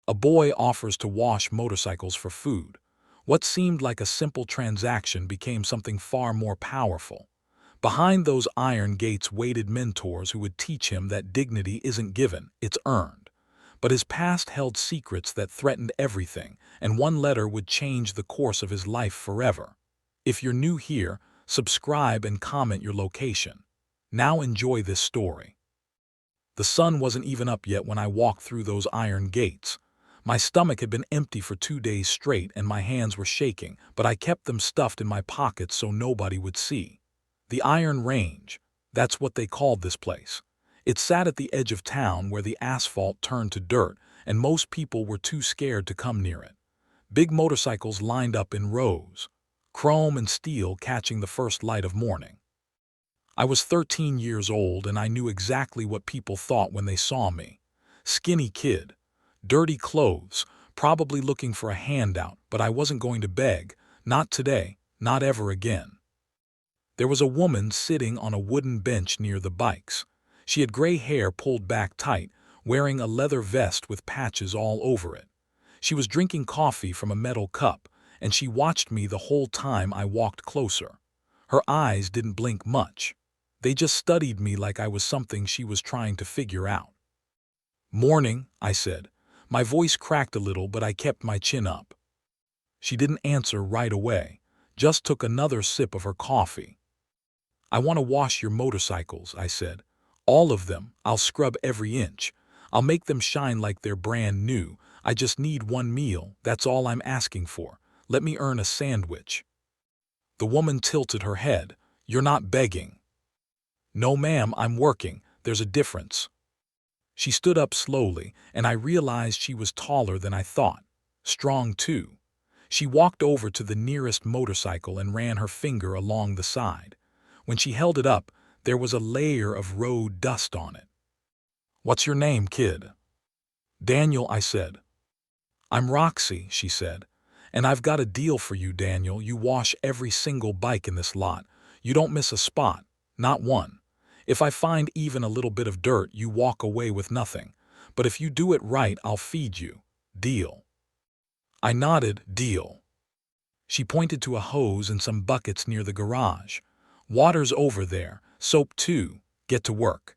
A boy offers to wash motorcycles for food. What seemed like a simple transaction became something far more powerful. Behind those iron gates waited mentors who would teach him that dignity isn't given, it's earned. But his past held secrets that threatened everything, and one letter would change the course of his life forever. If you're new here, subscribe and comment your location. Now enjoy this story. The sun wasn't even up yet when I walked through those iron gates. My stomach had been empty for 2 days straight and my hands were shaking, but I kept them stuffed in my pockets so nobody would see. The Iron Range, that's what they called this place. It sat at the edge of town where the asphalt turned to dirt, and most people were too scared to come near it. Big motorcycles lined up in rows, chrome and steel catching the first light of morning. I was 13 years old and I knew exactly what people thought when they saw me. Skinny kid, dirty clothes, probably looking for a handout, but I wasn't going to beg, not today, not ever again. There was a woman sitting on a wooden bench near the bikes. She had gray hair pulled back tight, wearing a leather vest with patches all over it. She was drinking coffee from a metal cup, and she watched me the whole time I walked closer. Her eyes didn't blink much. They just studied me like I was something she was trying to figure out. "Morning," I said. My voice cracked a little, but I kept my chin up. She didn't answer right away, just took another sip of her coffee. "I want to wash your motorcycles," I said. "All of them. I'll scrub every inch. I'll make them shine like they're brand new. I just need one meal, that's all I'm asking for. Let me earn a sandwich." The woman tilted her head. "You're not begging." "No, ma'am, I'm working. There's a difference." She stood up slowly, and I realized she was taller than I thought. Strong, too. She walked over to the nearest motorcycle and ran her finger along the side. When she held it up, there was a layer of road dust on it. "What's your name, kid?" "Daniel," I said. "I'm Roxy," she said. "And I've got a deal for you, Daniel. You wash every single bike in this lot. You don't miss a spot, not one. If I find even a little bit of dirt, you walk away with nothing. But if you do it right, I'll feed you. Deal?" I nodded, "Deal." She pointed to a hose and some buckets near the garage. "Water's over there, soap too. Get to work."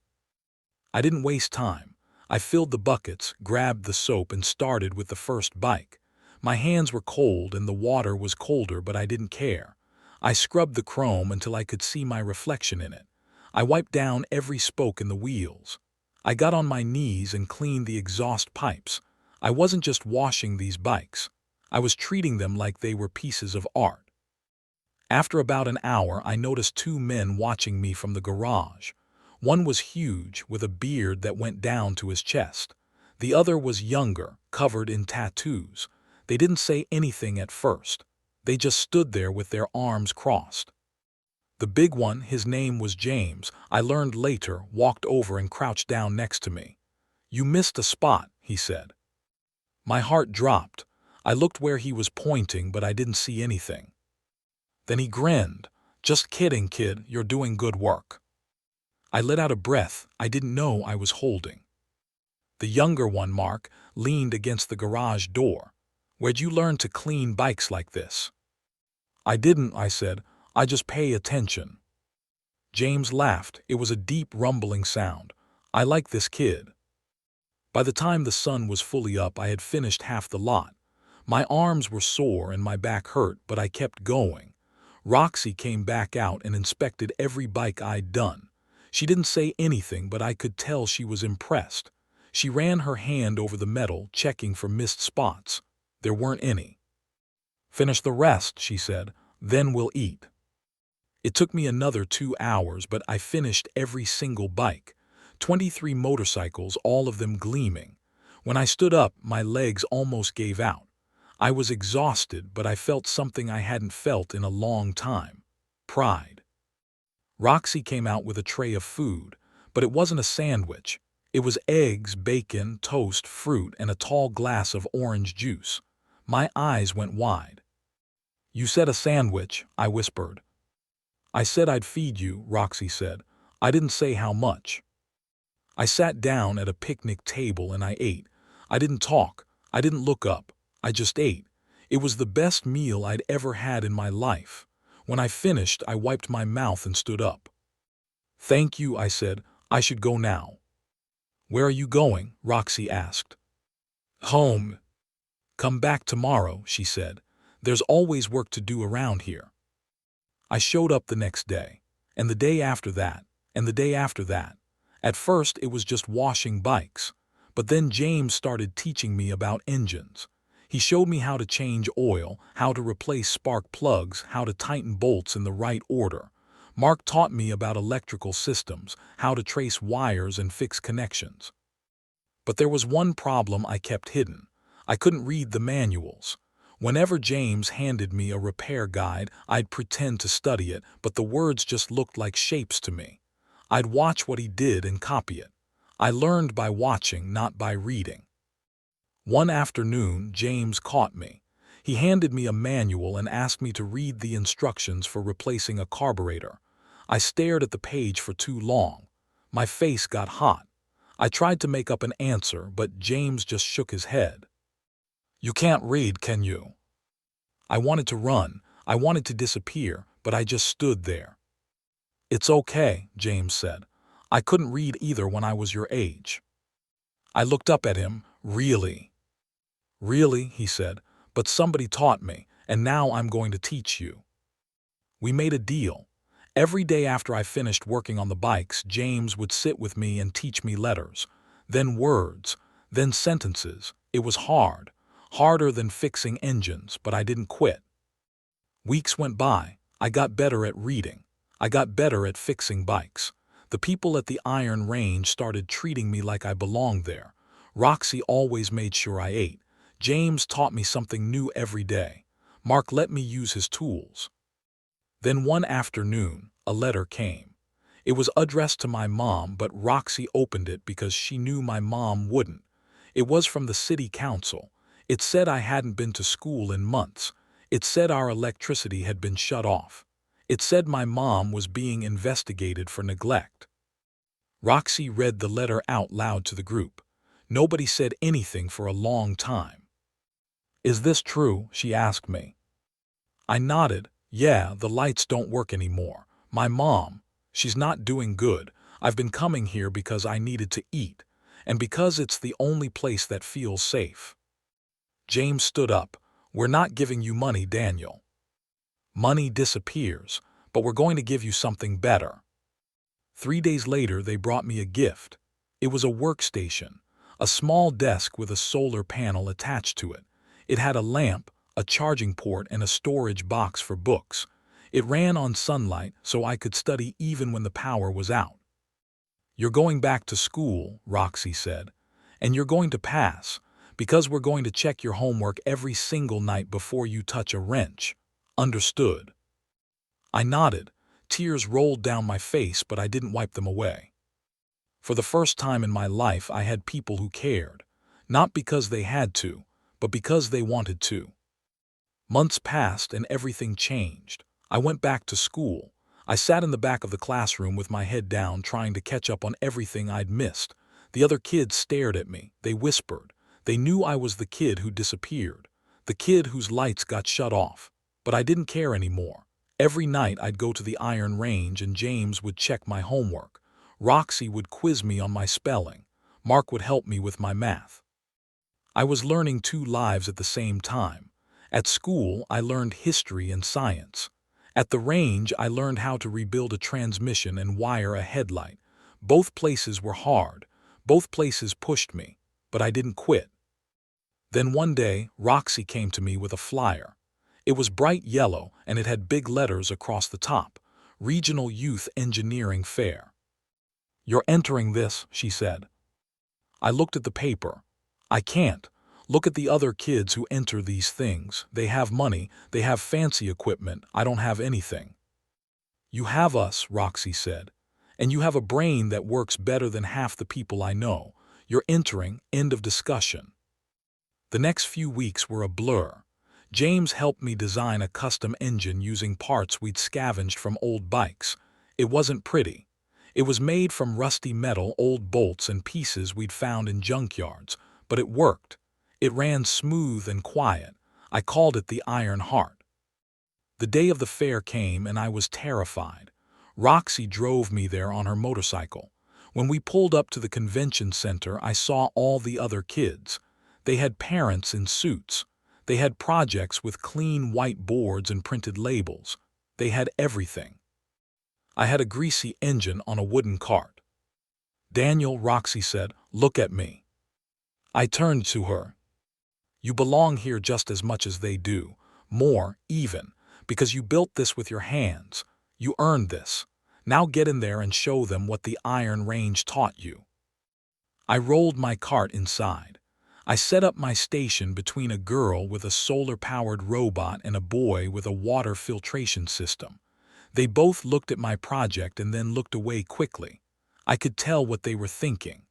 I didn't waste time. I filled the buckets, grabbed the soap, and started with the first bike. My hands were cold and the water was colder, but I didn't care. I scrubbed the chrome until I could see my reflection in it. I wiped down every spoke in the wheels. I got on my knees and cleaned the exhaust pipes. I wasn't just washing these bikes. I was treating them like they were pieces of art. After about an hour, I noticed two men watching me from the garage. One was huge, with a beard that went down to his chest. The other was younger, covered in tattoos. They didn't say anything at first. They just stood there with their arms crossed. The big one, his name was James, I learned later, walked over and crouched down next to me. "You missed a spot," he said. My heart dropped. I looked where he was pointing, but I didn't see anything. Then he grinned. "Just kidding, kid, you're doing good work." I let out a breath I didn't know I was holding. The younger one, Mark, leaned against the garage door. "Where'd you learn to clean bikes like this?" "I didn't," I said. "I just pay attention." James laughed. It was a deep, rumbling sound. "I like this kid." By the time the sun was fully up, I had finished half the lot. My arms were sore and my back hurt, but I kept going. Roxy came back out and inspected every bike I'd done. She didn't say anything, but I could tell she was impressed. She ran her hand over the metal, checking for missed spots. There weren't any. "Finish the rest," she said, "then we'll eat." It took me another 2 hours, but I finished every single bike. 23 motorcycles, all of them gleaming. When I stood up, my legs almost gave out. I was exhausted, but I felt something I hadn't felt in a long time. Pride. Roxy came out with a tray of food, but it wasn't a sandwich. It was eggs, bacon, toast, fruit, and a tall glass of orange juice. My eyes went wide. "You said a sandwich," I whispered. "I said I'd feed you," Roxy said. "I didn't say how much." I sat down at a picnic table and I ate. I didn't talk. I didn't look up. I just ate. It was the best meal I'd ever had in my life. When I finished, I wiped my mouth and stood up. "Thank you," I said. "I should go now." "Where are you going?" Roxy asked. "Home." "Come back tomorrow," she said. "There's always work to do around here." I showed up the next day, and the day after that, and the day after that. At first, it was just washing bikes, but then James started teaching me about engines. He showed me how to change oil, how to replace spark plugs, how to tighten bolts in the right order. Mark taught me about electrical systems, how to trace wires and fix connections. But there was one problem I kept hidden. I couldn't read the manuals. Whenever James handed me a repair guide, I'd pretend to study it, but the words just looked like shapes to me. I'd watch what he did and copy it. I learned by watching, not by reading. One afternoon, James caught me. He handed me a manual and asked me to read the instructions for replacing a carburetor. I stared at the page for too long. My face got hot. I tried to make up an answer, but James just shook his head. "You can't read, can you?" I wanted to run. I wanted to disappear, but I just stood there. "It's okay," James said. "I couldn't read either when I was your age." I looked up at him. "Really?" "Really," he said, "but somebody taught me, and now I'm going to teach you." We made a deal. Every day after I finished working on the bikes, James would sit with me and teach me letters, then words, then sentences. It was hard, harder than fixing engines, but I didn't quit. Weeks went by. I got better at reading. I got better at fixing bikes. The people at the iron range started treating me like I belonged there. Roxy always made sure I ate. James taught me something new every day. Mark let me use his tools. Then one afternoon, a letter came. It was addressed to my mom, but Roxy opened it because she knew my mom wouldn't. It was from the city council. It said I hadn't been to school in months. It said our electricity had been shut off. It said my mom was being investigated for neglect. Roxy read the letter out loud to the group. Nobody said anything for a long time. "Is this true?" she asked me. I nodded. "Yeah, the lights don't work anymore. My mom, she's not doing good. I've been coming here because I needed to eat, and because it's the only place that feels safe." James stood up. "We're not giving you money, Daniel. Money disappears, but we're going to give you something better." 3 days later, they brought me a gift. It was a workstation, a small desk with a solar panel attached to it. It had a lamp, a charging port, and a storage box for books. It ran on sunlight, so I could study even when the power was out. "You're going back to school," Roxy said, "and you're going to pass, because we're going to check your homework every single night before you touch a wrench. Understood?" I nodded. Tears rolled down my face, but I didn't wipe them away. For the first time in my life, I had people who cared, not because they had to, but because they wanted to. Months passed and everything changed. I went back to school. I sat in the back of the classroom with my head down, trying to catch up on everything I'd missed. The other kids stared at me. They whispered. They knew I was the kid who disappeared, the kid whose lights got shut off. But I didn't care anymore. Every night I'd go to the iron range and James would check my homework. Roxy would quiz me on my spelling. Mark would help me with my math. I was learning two lives at the same time. At school, I learned history and science. At the range, I learned how to rebuild a transmission and wire a headlight. Both places were hard. Both places pushed me, but I didn't quit. Then one day, Roxy came to me with a flyer. It was bright yellow, and it had big letters across the top. Regional Youth Engineering Fair. "You're entering this," she said. I looked at the paper. "I can't. Look at the other kids who enter these things. They have money, they have fancy equipment. I don't have anything." "You have us," Roxy said. "And you have a brain that works better than half the people I know. You're entering, end of discussion." The next few weeks were a blur. James helped me design a custom engine using parts we'd scavenged from old bikes. It wasn't pretty. It was made from rusty metal, old bolts, and pieces we'd found in junkyards, but it worked. It ran smooth and quiet. I called it the Iron Heart. The day of the fair came and I was terrified. Roxy drove me there on her motorcycle. When we pulled up to the convention center, I saw all the other kids. They had parents in suits. They had projects with clean white boards and printed labels. They had everything. I had a greasy engine on a wooden cart. "Daniel," Roxy said, "look at me." I turned to her. "You belong here just as much as they do, more, even, because you built this with your hands. You earned this. Now get in there and show them what the Iron Range taught you." I rolled my cart inside. I set up my station between a girl with a solar-powered robot and a boy with a water filtration system. They both looked at my project and then looked away quickly. I could tell what they were thinking.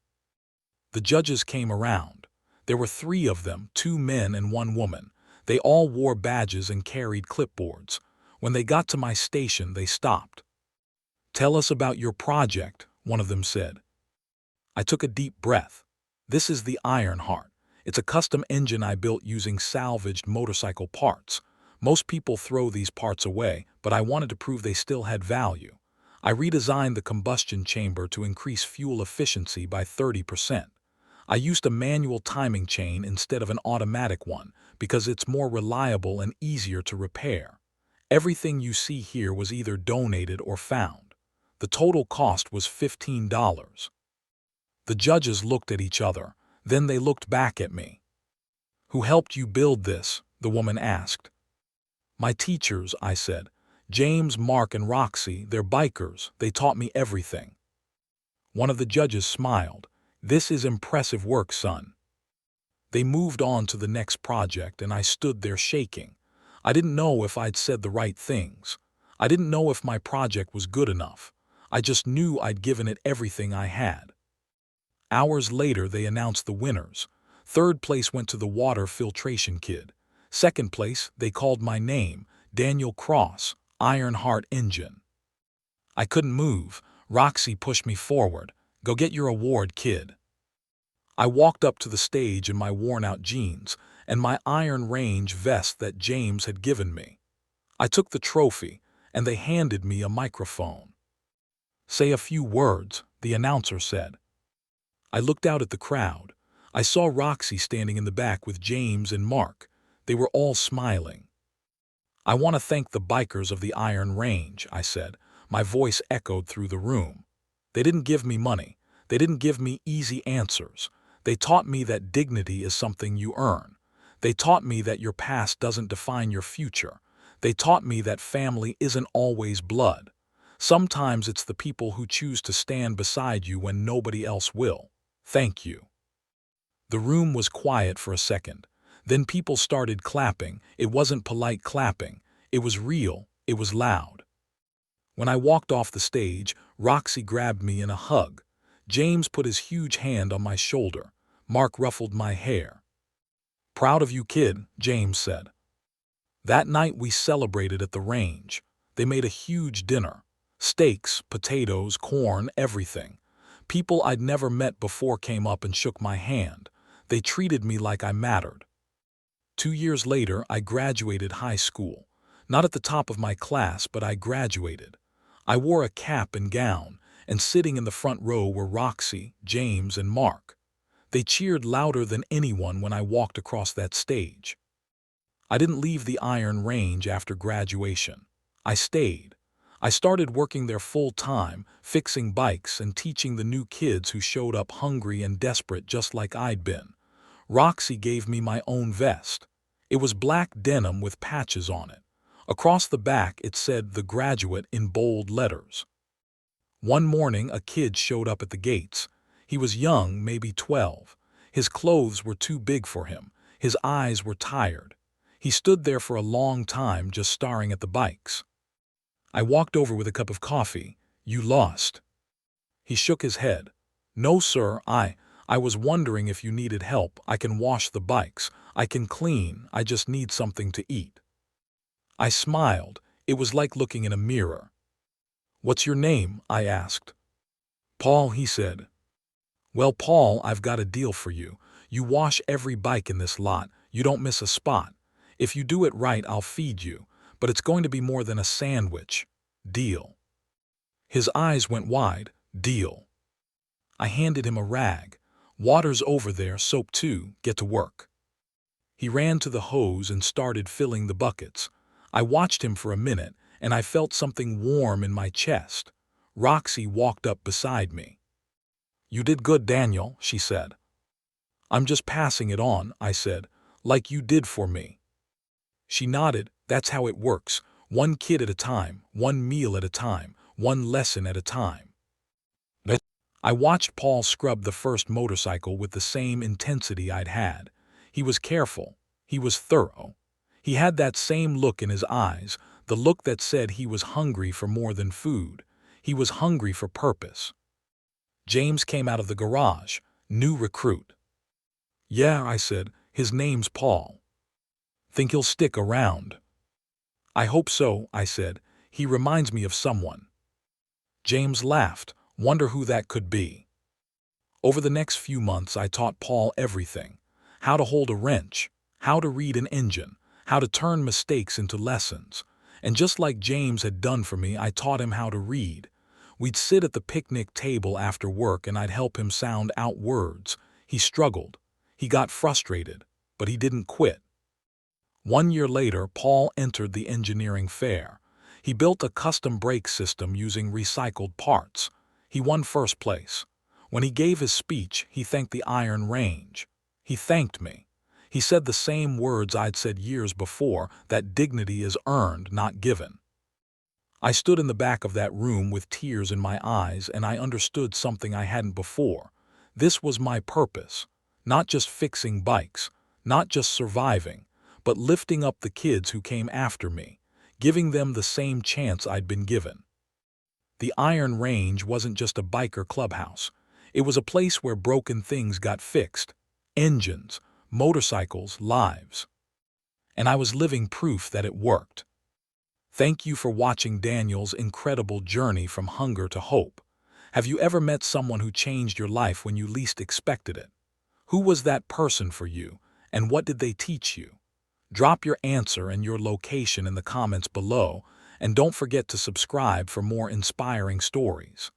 The judges came around. There were 3 of them, 2 men and 1 woman. They all wore badges and carried clipboards. When they got to my station, they stopped. "Tell us about your project," one of them said. I took a deep breath. "This is the Iron Heart. It's a custom engine I built using salvaged motorcycle parts. Most people throw these parts away, but I wanted to prove they still had value. I redesigned the combustion chamber to increase fuel efficiency by 30%. I used a manual timing chain instead of an automatic one because it's more reliable and easier to repair. Everything you see here was either donated or found. The total cost was $15. The judges looked at each other. Then they looked back at me. "Who helped you build this?" the woman asked. "My teachers," I said. "James, Mark, and Roxy, they're bikers. They taught me everything." One of the judges smiled. "This is impressive work, son." They moved on to the next project, and I stood there shaking. I didn't know if I'd said the right things. I didn't know if my project was good enough. I just knew I'd given it everything I had. Hours later, they announced the winners. 3rd place went to the water filtration kid. 2nd place, they called my name, Daniel Cross, Iron Heart Engine. I couldn't move. Roxy pushed me forward. "Go get your award, kid." I walked up to the stage in my worn-out jeans and my Iron Range vest that James had given me. I took the trophy, and they handed me a microphone. "Say a few words," the announcer said. I looked out at the crowd. I saw Roxy standing in the back with James and Mark. They were all smiling. "I want to thank the bikers of the Iron Range," I said. My voice echoed through the room. "They didn't give me money. They didn't give me easy answers. They taught me that dignity is something you earn. They taught me that your past doesn't define your future. They taught me that family isn't always blood. Sometimes it's the people who choose to stand beside you when nobody else will. Thank you." The room was quiet for a second. Then people started clapping. It wasn't polite clapping. It was real. It was loud. When I walked off the stage, Roxy grabbed me in a hug. James put his huge hand on my shoulder. Mark ruffled my hair. "Proud of you, kid," James said. That night we celebrated at the range. They made a huge dinner. Steaks, potatoes, corn, everything. People I'd never met before came up and shook my hand. They treated me like I mattered. 2 years later, I graduated high school. Not at the top of my class, but I graduated. I wore a cap and gown, and sitting in the front row were Roxy, James, and Mark. They cheered louder than anyone when I walked across that stage. I didn't leave the Iron Range after graduation. I stayed. I started working there full-time, fixing bikes and teaching the new kids who showed up hungry and desperate just like I'd been. Roxy gave me my own vest. It was black denim with patches on it. Across the back it said "The Graduate" in bold letters. One morning a kid showed up at the gates. He was young, maybe 12. His clothes were too big for him. His eyes were tired. He stood there for a long time just staring at the bikes. I walked over with a cup of coffee. "You lost." He shook his head. "No, sir, I was wondering if you needed help. I can wash the bikes. I can clean. I just need something to eat." I smiled. It was like looking in a mirror. "What's your name?" I asked. "Paul," he said. "Well, Paul, I've got a deal for you. You wash every bike in this lot. You don't miss a spot. If you do it right, I'll feed you, but it's going to be more than a sandwich. Deal." His eyes went wide. Deal. I handed him a rag. "Water's over there, soap too. Get to work." He ran to the hose and started filling the buckets. I watched him for a minute, and I felt something warm in my chest. Roxy walked up beside me. "You did good, Daniel," she said. "I'm just passing it on," I said, "like you did for me." She nodded. "That's how it works. One kid at a time, one meal at a time, one lesson at a time." I watched Paul scrub the first motorcycle with the same intensity I'd had. He was careful. He was thorough. He had that same look in his eyes, the look that said he was hungry for more than food. He was hungry for purpose. James came out of the garage. New recruit. "Yeah," I said, "his name's Paul." "Think he'll stick around?" "I hope so," I said. "He reminds me of someone." James laughed. "Wonder who that could be." Over the next few months, I taught Paul everything: how to hold a wrench, how to read an engine, how to turn mistakes into lessons. And just like James had done for me, I taught him how to read. We'd sit at the picnic table after work and I'd help him sound out words. He struggled. He got frustrated, but he didn't quit. 1 year later, Paul entered the engineering fair. He built a custom brake system using recycled parts. He won first place. When he gave his speech, he thanked the Iron Range. He thanked me. He said the same words I'd said years before, that dignity is earned, not given. I stood in the back of that room with tears in my eyes, and I understood something I hadn't before. This was my purpose. Not just fixing bikes, not just surviving, but lifting up the kids who came after me, giving them the same chance I'd been given. The Iron Range wasn't just a biker clubhouse. It was a place where broken things got fixed. Engines, motorcycles, lives. And I was living proof that it worked. Thank you for watching Daniel's incredible journey from hunger to hope. Have you ever met someone who changed your life when you least expected it? Who was that person for you, and what did they teach you? Drop your answer and your location in the comments below, and don't forget to subscribe for more inspiring stories.